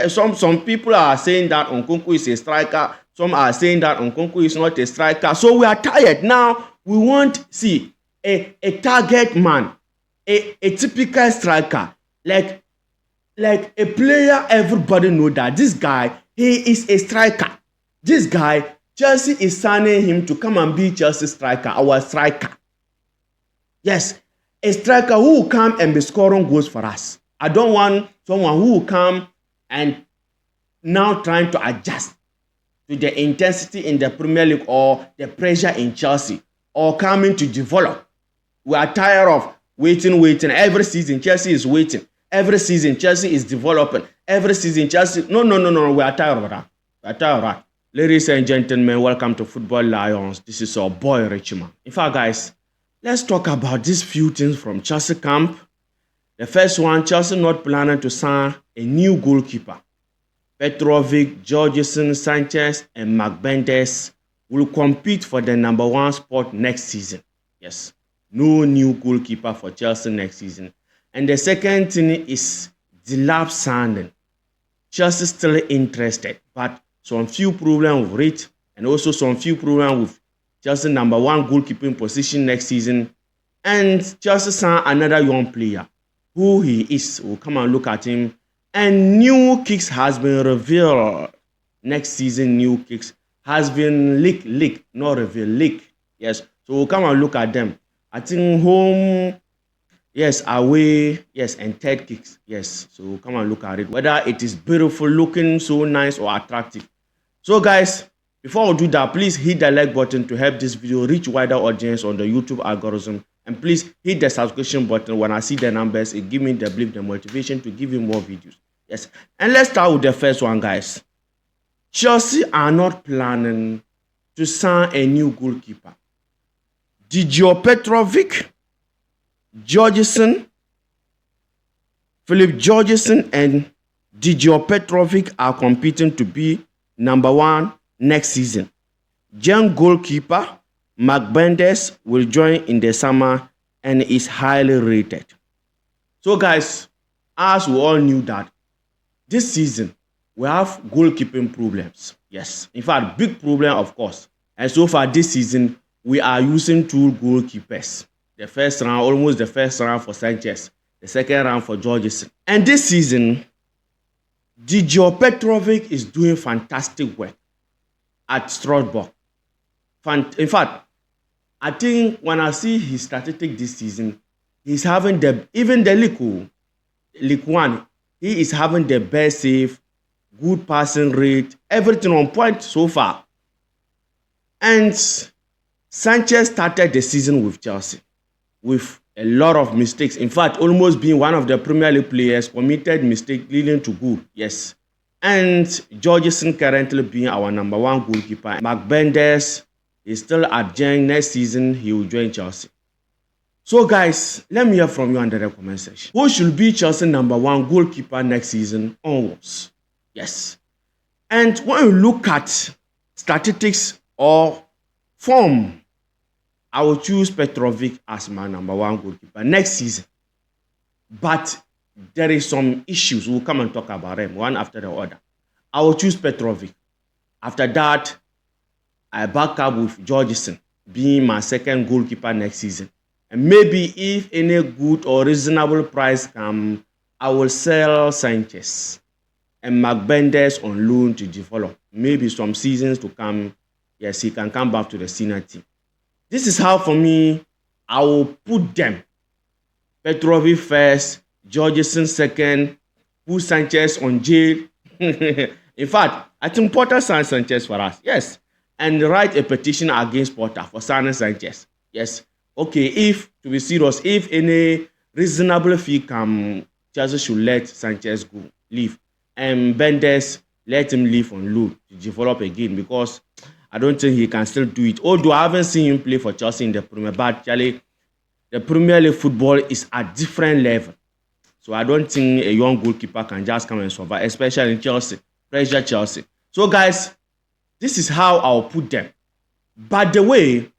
Some people are saying that Nkunku is a striker. Some are saying that Nkunku is not a striker. So we are tired now. We want a target man, a typical striker, like a player. Everybody know that this guy, he is a striker. This guy, Chelsea is signing him to come and be Chelsea striker, our striker. Yes, a striker who will come and be scoring goals for us. I don't want someone who will come and now trying to adjust to the intensity in the Premier League or the pressure in Chelsea or coming to develop. We are tired of waiting. Every season, Chelsea is waiting. Every season, Chelsea is developing. Every season, Chelsea... No. We are tired of that. We are tired of that. Ladies and gentlemen, welcome to Football Lions. This is our boy, Richman. In fact, guys, let's talk about these few things from Chelsea camp. The first one, Chelsea not planning to sign a new goalkeeper. Petrovic, Georgeson, Sanchez, and McBendes will compete for the number 1 spot next season. Yes, no new goalkeeper for Chelsea next season. And the second thing is Delap signing. Chelsea still interested, but some few problems with it, and also some few problems with Chelsea number 1 goalkeeping position next season. And Chelsea signed another young player. Who he is, we'll come and look at him. And new kicks has been revealed. Next season, new kicks has been leaked, not revealed, Yes, so we'll come and look at them. I think home, yes, away, yes, and third kicks, yes. So we'll come and look at it, whether it is beautiful, looking so nice or attractive. So guys, before we do that, please hit the like button to help this video reach wider audience on the YouTube algorithm. And please hit the subscription button. When I see the numbers, it gives me the motivation to give you more videos. Yes. And let's start with the first one, guys. Chelsea are not planning to sign a new goalkeeper. Didier Petrovic, Georgeson, Philip Georgeson, and Didier Petrovic are competing to be number 1 next season. Young goalkeeper McBendes will join in the summer and is highly rated. So guys, as we all knew that this season we have goalkeeping problems. Yes, in fact, big problem, of course. And so far this season, we are using 2 goalkeepers. The first round, almost the first round for Sanchez. The second round for Georgeson. And this season, Didier Petrovic is doing fantastic work at Strasbourg. In fact, I think when I see his statistics this season, he's having even the League 1, he is having the best save, good passing rate, everything on point so far. And Sanchez started the season with Chelsea with a lot of mistakes. In fact, almost being one of the Premier League players, committed mistakes leading to goal. Yes. And Georgeson currently being our number 1 goalkeeper. McBendes is still at Genk. Next season, he will join Chelsea. So guys, let me hear from you under the comment section. Who should be Chelsea number 1 goalkeeper next season onwards? Yes. And when you look at statistics or form, I will choose Petrovic as my number 1 goalkeeper next season. But there is some issues. We'll come and talk about them one after the other. I will choose Petrovic. After that, I back up with Georgeson being my second goalkeeper next season. And maybe if any good or reasonable price comes, I will sell Sanchez and McBendes on loan to develop. Maybe some seasons to come, yes, he can come back to the senior team. This is how, for me, I will put them. Petrovic first, Georgeson second, put Sanchez on jail. In fact, I think Potter signed Sanchez for us. Yes. And write a petition against Potter for signing Sanchez. Yes. Okay, if, to be serious, if any reasonable fee come, Chelsea should let Sanchez go, leave. And Bendes, let him leave on loan to develop again, because I don't think he can still do it. Although I haven't seen him play for Chelsea in the Premier, but actually, the Premier League football is at different level. So I don't think a young goalkeeper can just come and survive, especially in Chelsea, pressure Chelsea. So guys, this is how I'll put them. By the way,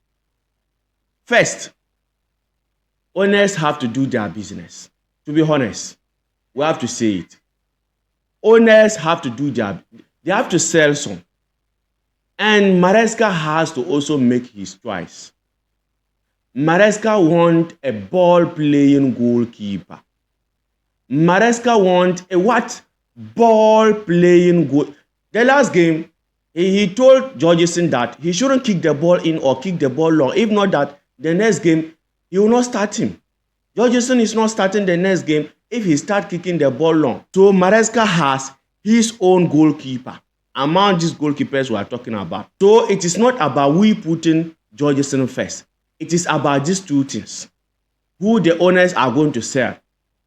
first, owners have to do their business. To be honest, we have to say it. owners have to do they have to sell some. And Maresca has to also make his choice. Maresca want a ball-playing goalkeeper. Maresca want a what? Ball-playing goal. The last game, he told Georgeson that he shouldn't kick the ball in or kick the ball long. If not that, the next game, he will not start him. Georgeson is not starting the next game if he start kicking the ball long. So Maresca has his own goalkeeper among these goalkeepers we are talking about. So it is not about we putting Georgeson first. It is about these two things. Who the owners are going to sell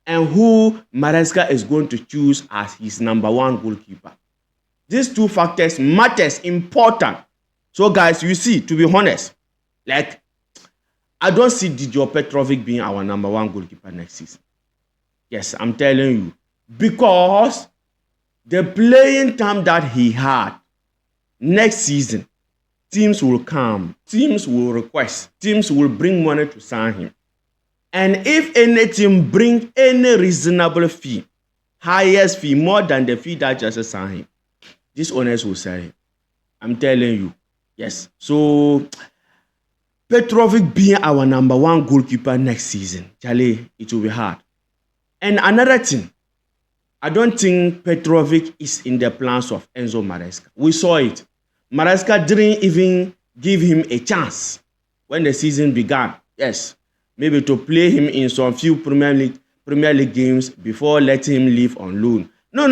and who Maresca is going to choose as his number one goalkeeper. These two factors matters important. So guys, you see, to be honest, like, I don't see Didier Petrovic being our number one goalkeeper next season. Yes, I'm telling you. Because the playing time that he had next season, teams will come, teams will request, teams will bring money to sign him. And if any team bring any reasonable fee, highest fee, more than the fee that just signed him, these owners will sell him. I'm telling you. Yes. So, Petrovic being our number one goalkeeper next season, Charlie, it will be hard. And another thing, I don't think Petrovic is in the plans of Enzo Maresca. We saw it. Maresca didn't even give him a chance when the season began. Yes, maybe to play him in some few Premier League games before letting him leave on loan. No.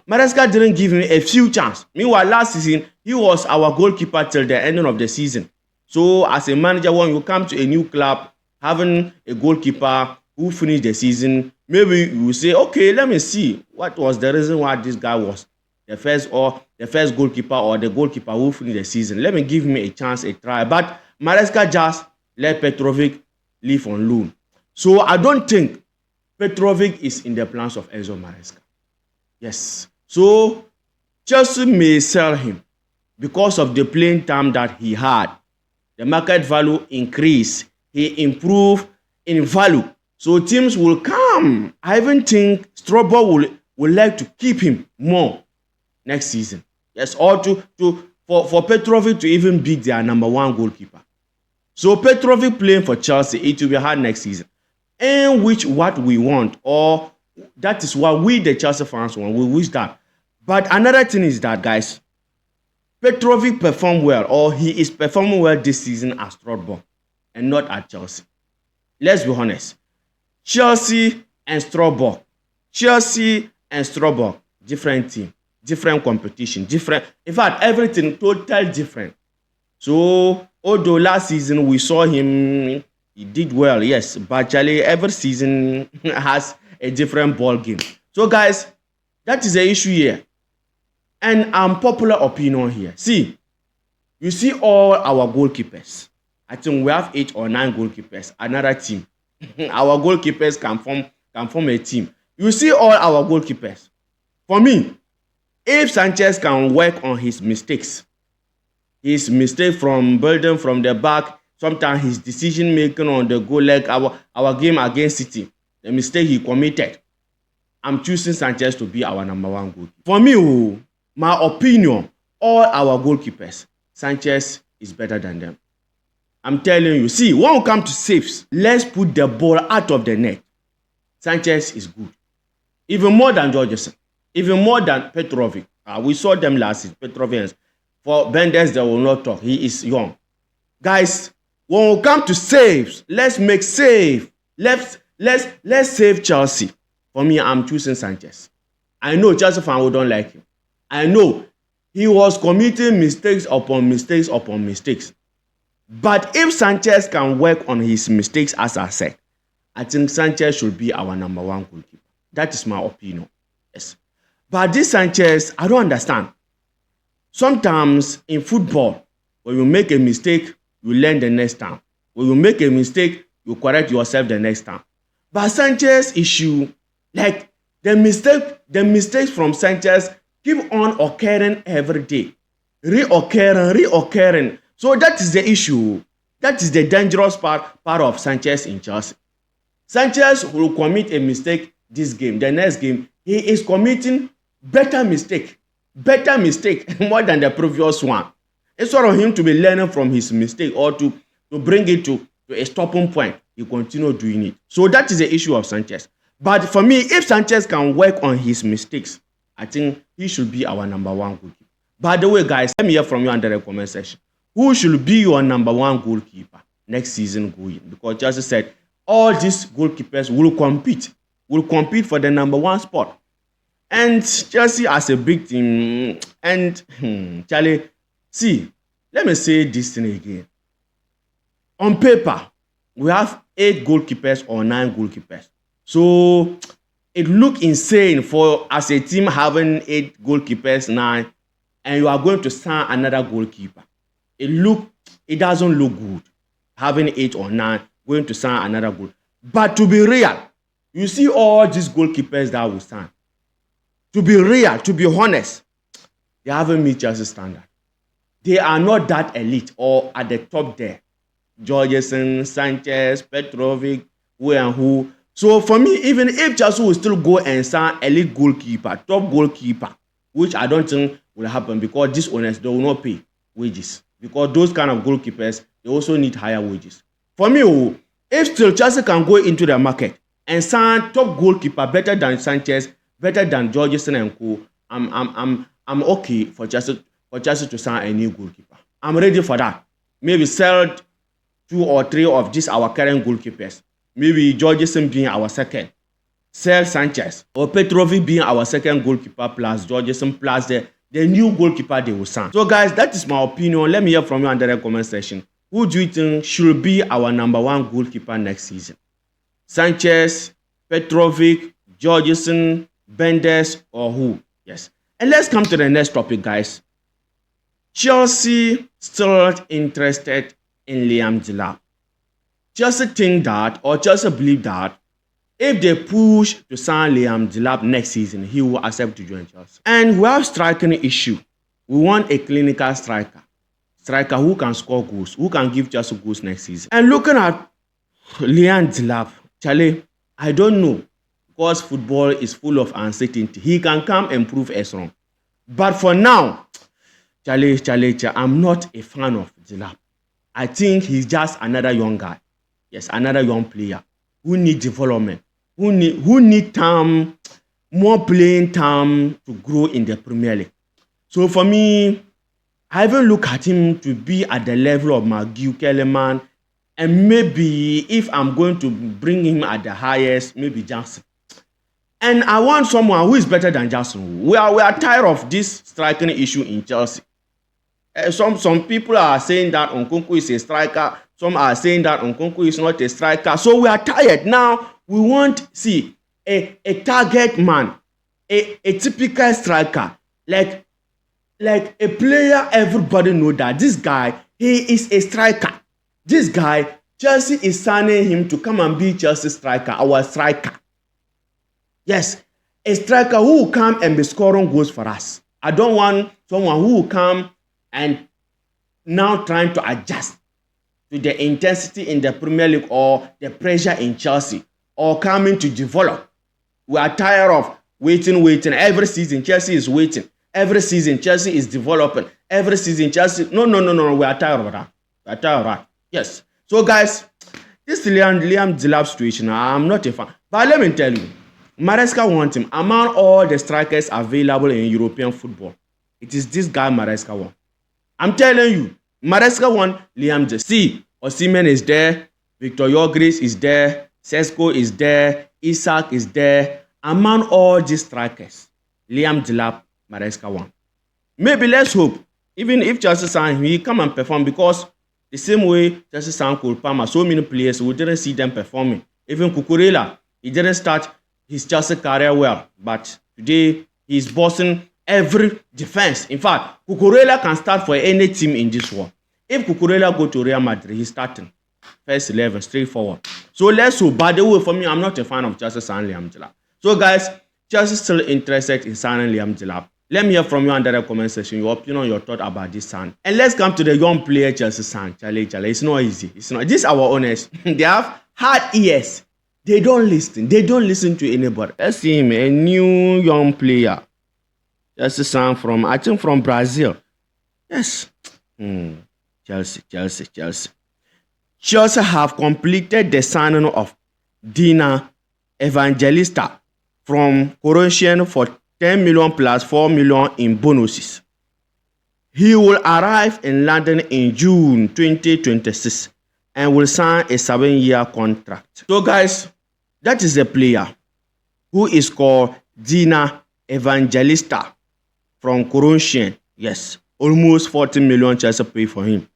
Maresca didn't give him a few chances. Meanwhile, last season, he was our goalkeeper till the ending of the season. So, as a manager, when you come to a new club, having a goalkeeper who finished the season, maybe you will say, okay, let me see what was the reason why this guy was the first goalkeeper or the goalkeeper who finished the season. Let me give him a chance, a try. But Maresca just let Petrovic leave on loan. So I don't think Petrovic is in the plans of Enzo Maresca. Yes. So Chelsea may sell him because of the playing time that he had. The market value increased. He improved in value. So teams will come. I even think Strasbourg will like to keep him more next season. Yes, or for Petrovic to even beat their number one goalkeeper. So Petrovic playing for Chelsea, it will be hard next season. And which what we want, or that is what we the Chelsea fans want. We wish that. But another thing is that, guys, Petrovic performed well, or he is performing well this season at Strasbourg and not at Chelsea. Let's be honest. Chelsea and Strasbourg, different team, different competition, different. In fact, everything totally different. So, although last season we saw him, he did well, yes, but Charlie, every season has a different ball game. So, guys, that is the issue here. And unpopular opinion here. See, you see all our goalkeepers. I think we have 8 or 9 goalkeepers. Another team. Our goalkeepers can form a team. You see all our goalkeepers. For me, if Sanchez can work on his mistakes, his mistake from building from the back, sometimes his decision making on the goal leg, our game against City, the mistake he committed, I'm choosing Sanchez to be our number one goalkeeper. For me, my opinion, all our goalkeepers, Sanchez is better than them. I'm telling you. See, when we come to saves, let's put the ball out of the net. Sanchez is good. Even more than Georgeson. Even more than Petrovic. We saw them last season. Petrovic. For Bendes, they will not talk. He is young. Guys, when we come to saves, let's make save. Let's save Chelsea. For me, I'm choosing Sanchez. I know Chelsea fans who don't like him. I know he was committing mistakes upon mistakes upon mistakes. But if Sanchez can work on his mistakes, as I said, I think Sanchez should be our number one goalkeeper. That is my opinion. Yes. But this Sanchez, I don't understand. Sometimes in football, when you make a mistake, you learn the next time. When you make a mistake, you correct yourself the next time. But Sanchez issue, like the mistakes from Sanchez keep on occurring every day. Reoccurring. So that is the issue. That is the dangerous part of Sanchez in Chelsea. Sanchez will commit a mistake this game. The next game, he is committing better mistake more than the previous one. Instead of him to be learning from his mistake or to bring it to a stopping point, he continued doing it. So that is the issue of Sanchez. But for me, if Sanchez can work on his mistakes, I think he should be our number one goalkeeper. By the way, guys, let me hear from you under the comment section. Who should be your number one goalkeeper next season going? Because Chelsea said all these goalkeepers will compete for the number one spot. And Chelsea as a big team, and Charlie, see, let me say this thing again. On paper, we have 8 goalkeepers or 9 goalkeepers. So it looks insane for as a team having 8 goalkeepers, 9, and you are going to sign another goalkeeper. It doesn't look good having 8 or 9 going to sign another goal. But to be real, you see all these goalkeepers that will sign. To be real, to be honest, they haven't met Chelsea standard. They are not that elite or at the top there. Jorgensen, Sanchez, Petrovic, who and who. So for me, even if Chelsea will still go and sign elite goalkeeper, top goalkeeper, which I don't think will happen because these owners, they will not pay wages. Because those kind of goalkeepers, they also need higher wages. For me, if still Chelsea can go into the market and sign top goalkeeper better than Sanchez, better than Jorgensen and co, I'm okay for Chelsea to sign a new goalkeeper. I'm ready for that. Maybe sell 2 or 3 of these our current goalkeepers. Maybe Jorgensen being our second. Sell Sanchez or Petrovic being our second goalkeeper plus Jorgensen plus the new goalkeeper they will sign. So guys, that is my opinion. Let me hear from you under the comment section. Who do you think should be our number one goalkeeper next season? Sanchez, Petrovic, Jorgensen, Bendes, or who? Yes. And let's come to the next topic, guys. Chelsea still interested in Liam Delap. Chelsea think that, or Chelsea believe that, if they push to sign Liam Delap next season, he will accept to join Chelsea. And we have striking issue. We want a clinical striker who can score goals, who can give Chelsea goals next season. And looking at Liam Delap, Charlie, I don't know, because football is full of uncertainty. He can come and prove us wrong. But for now, Charlie, I'm not a fan of Delap. I think he's just another young guy. Yes, another young player who need development, who need time, more playing time to grow in the Premier League. So for me, I even look at him to be at the level of McGill, Kellerman, and maybe if I'm going to bring him at the highest, maybe Johnson. And I want someone who is better than Johnson. We are tired of this striking issue in Chelsea. Some people are saying that Nkunku is a striker. Some are saying that Nkunku is not a striker. So we are tired. Now we want a target man, a typical striker, like a player everybody know that this guy, he is a striker. This guy, Chelsea is signing him to come and be Chelsea striker, our striker. Yes, a striker who will come and be scoring goals for us. I don't want someone who will come and now trying to adjust to the intensity in the Premier League or the pressure in Chelsea or coming to develop. We are tired of waiting. Every season, Chelsea is waiting. Every season, Chelsea is developing. Every season, Chelsea... No. We are tired of that. Yes. So, guys, this Liam Delap situation, I'm not a fan. But let me tell you, Maresca wants him. Among all the strikers available in European football, it is this guy Maresca wants. I'm telling you, Maresca wants Liam Delap. See, Osimhen is there. Victor Gyökeres is there. Sesko is there. Isak is there. Among all these strikers, Liam Delap, Maresca wants. Maybe let's hope, even if Chelsea sign him, he come and perform, because the same way Chelsea signed Cole Palmer, so many players, we didn't see them performing. Even Cucurella, he didn't start his Chelsea career well, but today he's bossing every defense. In fact, Cucurella can start for any team in this world. If Cucurella go to Real Madrid, he's starting first 11, straightforward. So let's hope. By the way, for me, I'm not a fan of Chelsea signing Liam Delap. So guys, Chelsea still interested in signing Liam Delap. Let me hear from you under the comment section, your opinion, your thought about this sign. And let's come to the young player Chelsea sign. Charlie. It's not easy. It's not. This is our owners. They have hard ears. They don't listen. They don't listen to anybody. Let's see him, a new young player. Chelsea signed from, I think, from Brazil. Yes. Chelsea. Chelsea have completed the signing of Dina Evangelista from Croatian for 10 million plus 4 million in bonuses. He will arrive in London in June 2026 and will sign a 7-year contract. So guys, that is a player who is called Dina Evangelista from Croatian. Yes, almost 40 million Chelsea pay for him.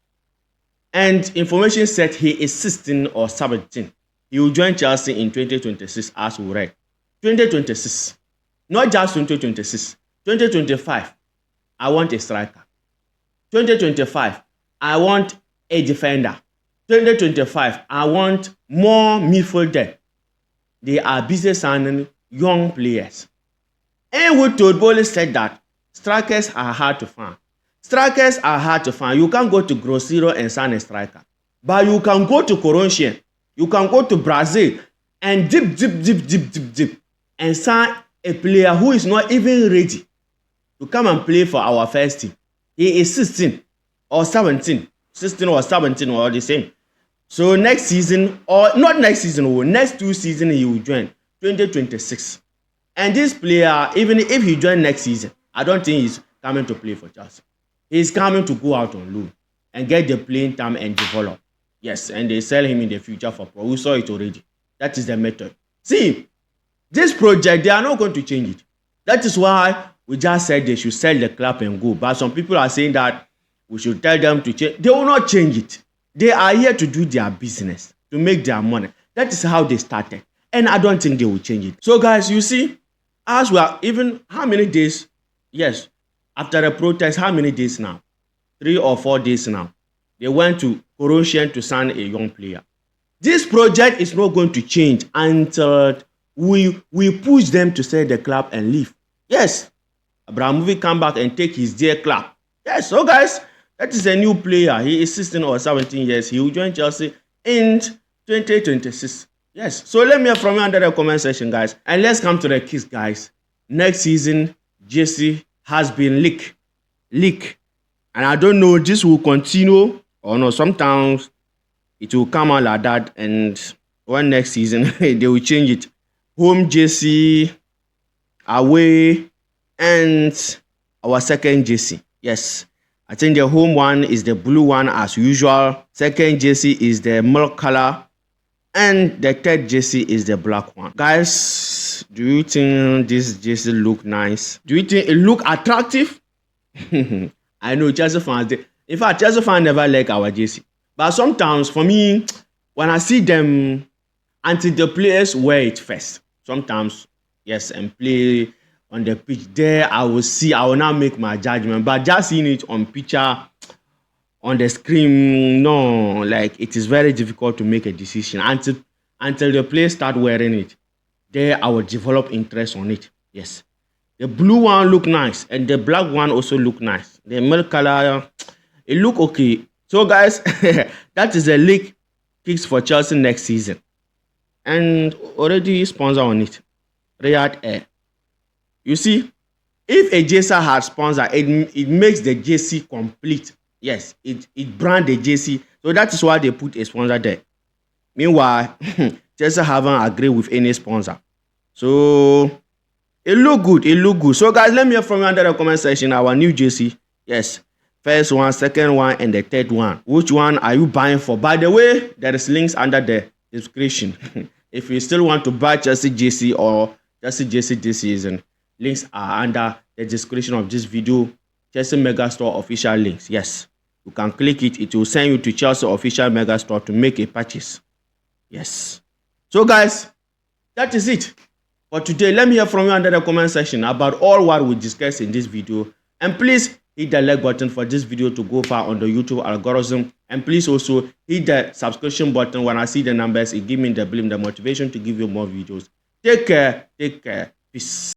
And information said he is 16 or 17. He will join Chelsea in 2026 as we read. 2026. Not just 2026. 2025. I want a striker. 2025. I want a defender. 2025. I want more midfielder. They are busy signing young players. And we told Bowley said that strikers are hard to find. Strikers are hard to find. You can't go to Grosseiro and sign a striker. But you can go to Corinthians. You can go to Brazil and dip and sign a player who is not even ready to come and play for our first team. He is 16 or 17. 16 or 17 or the same. So next season, or not next season, or next 2 seasons he will join 2026. And this player, even if he join next season, I don't think he's coming to play for Chelsea. He's coming to go out on loan and get the playing time and develop. Yes, and they sell him in the future for pro. We saw it already. That is the method. See, this project, they are not going to change it. That is why we just said they should sell the club and go. But some people are saying that we should tell them to change. They will not change it. They are here to do their business, to make their money. That is how they started. And I don't think they will change it. So guys, you see, as we are even, how many days? Yes, after the protest, how many days now? 3 or 4 days now. They went to Croatian to sign a young player. This project is not going to change until we push them to sell the club and leave. Yes, Abramovich come back and take his dear club. Yes, so guys, that is a new player. He is 16 or 17 years. He will join Chelsea in 2026. Yes, so let me hear from you under the comment section, guys. And let's come to the kiss, guys. Next season, Jesse has been leaked. And I don't know, this will continue or no. Sometimes it will come out like that. And when next season, they will change it. Home Jesse, away, and our second Jesse. Yes. I think the home one is the blue one as usual. Second jersey is the milk color. And the third jersey is the black one. Guys, do you think this jersey look nice? Do you think it look attractive? I know Chelsea fans, in fact, Chelsea fans never like our jersey. But sometimes for me, when I see them, until the players wear it first. Sometimes, yes, and play on the pitch there, I will now make my judgment. But just seeing it on picture, on the screen, no, like it is very difficult to make a decision until the players start wearing it. There, I will develop interest on it. Yes, the blue one look nice, and the black one also look nice. The milk color, it look okay. So guys, that is the league picks for Chelsea next season, and already sponsor on it, Riyadh Air. You see, if a jersey has sponsor, it makes the jersey complete. Yes, it brand the jersey. So that is why they put a sponsor there. Meanwhile, Chelsea haven't agreed with any sponsor. So it look good. So guys, let me hear from you under the comment section. Our new jersey. Yes. First one, second one, and the third one. Which one are you buying for? By the way, there is links under the description. If you still want to buy Chelsea jersey or Chelsea jersey this season, links are under the description of this video. Chelsea Megastore official links. Yes, you can click it. It will send you to Chelsea official Megastore to make a purchase. Yes. So guys, that is it for today. Let me hear from you under the comment section about all what we discussed in this video. And please hit the like button for this video to go far on the YouTube algorithm. And please also hit the subscription button. When I see the numbers, it gives me the motivation to give you more videos. Take care. Peace.